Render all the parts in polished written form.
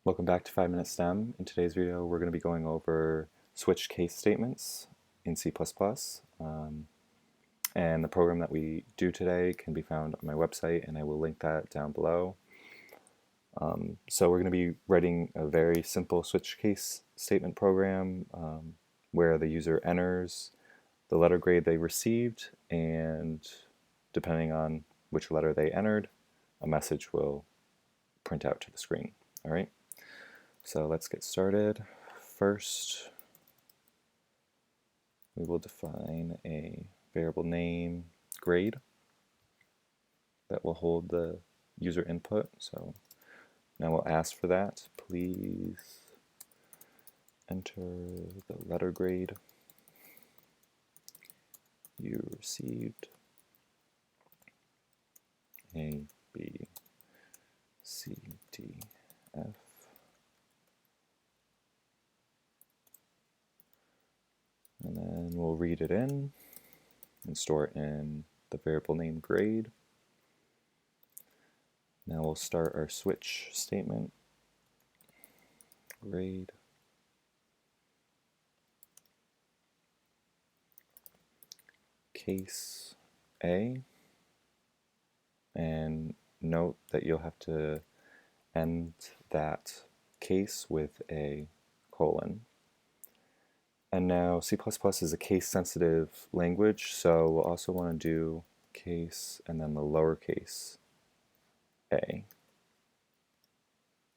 Welcome back to 5 Minute STEM. In today's video, we're going to be going over switch case statements in C++. And the program that we do today can be found on my website, and I will link that down below. So we're going to be writing a very simple switch case statement program where the user enters the letter grade they received, and depending on which letter they entered, a message will print out to the screen. All right. So let's get started. First, we will define a variable name grade that will hold the user input. So now we'll ask for that. Please enter the letter grade you received. A, B, C, D, F. And then we'll read it in and store it in the variable name grade. Now we'll start our switch statement. Grade case A, and note that you'll have to end that case with a colon. And now C++ is a case-sensitive language, so we'll also want to do case and then the lowercase a,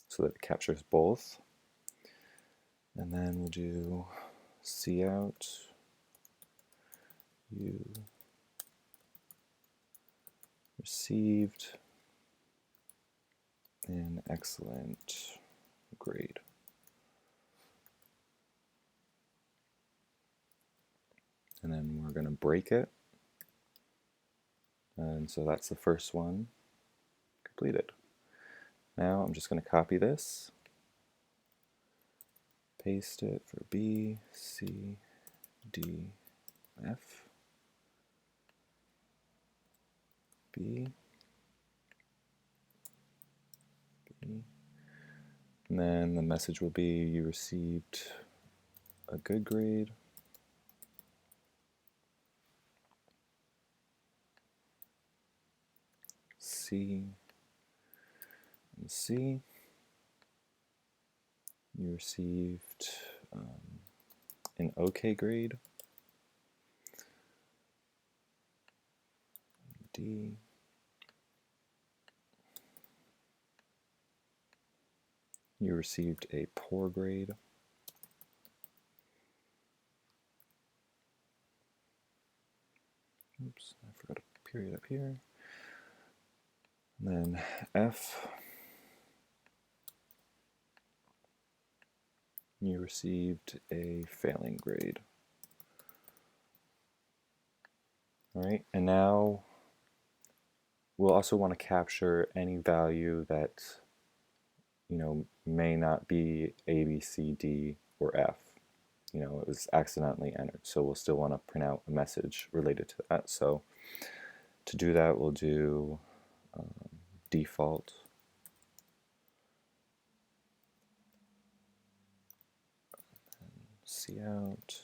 so that it captures both. And then we'll do cout you received an excellent grade. And then we're going to break it. And so that's the first one completed. Now I'm just going to copy this, paste it for B, C, D, F, B, B, and then the message will be you received a good grade. C and C, you received an okay grade. D, you received a poor grade. Oops, I forgot a period up here. And then F, you received a failing grade. All right, and now we'll also want to capture any value that may not be A, B, C, D, or F. It was accidentally entered, so we'll still want to print out a message related to that. So to do that, we'll do default cout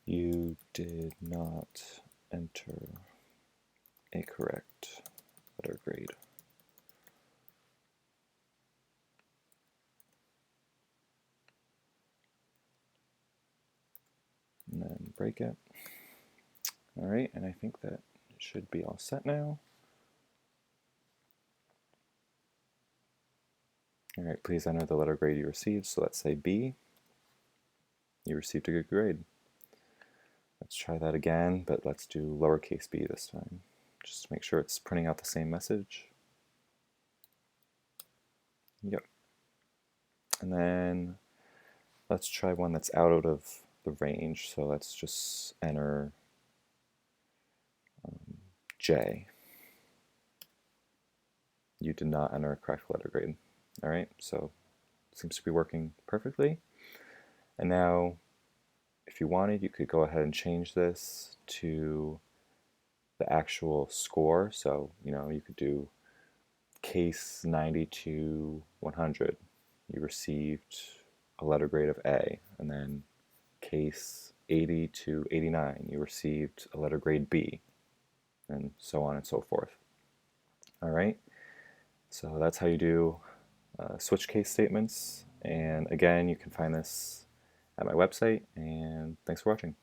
you did not enter a correct letter grade. And then break it. All right, and I think that it should be all set now. All right, please enter the letter grade you received. So let's say B. You received a good grade. Let's try that again, but let's do lowercase b this time, just to make sure it's printing out the same message. Yep. And then let's try one that's out of the range. So let's just enter J. You did not enter a correct letter grade. All right, so it seems to be working perfectly. And now, if you wanted, you could go ahead and change this to the actual score. So, you could do case 90 to 100, you received a letter grade of A, and then case 80 to 89, you received a letter grade B, and so on and so forth. All right, so that's how you do switch case statements, and again, you can find this at my website, and thanks for watching.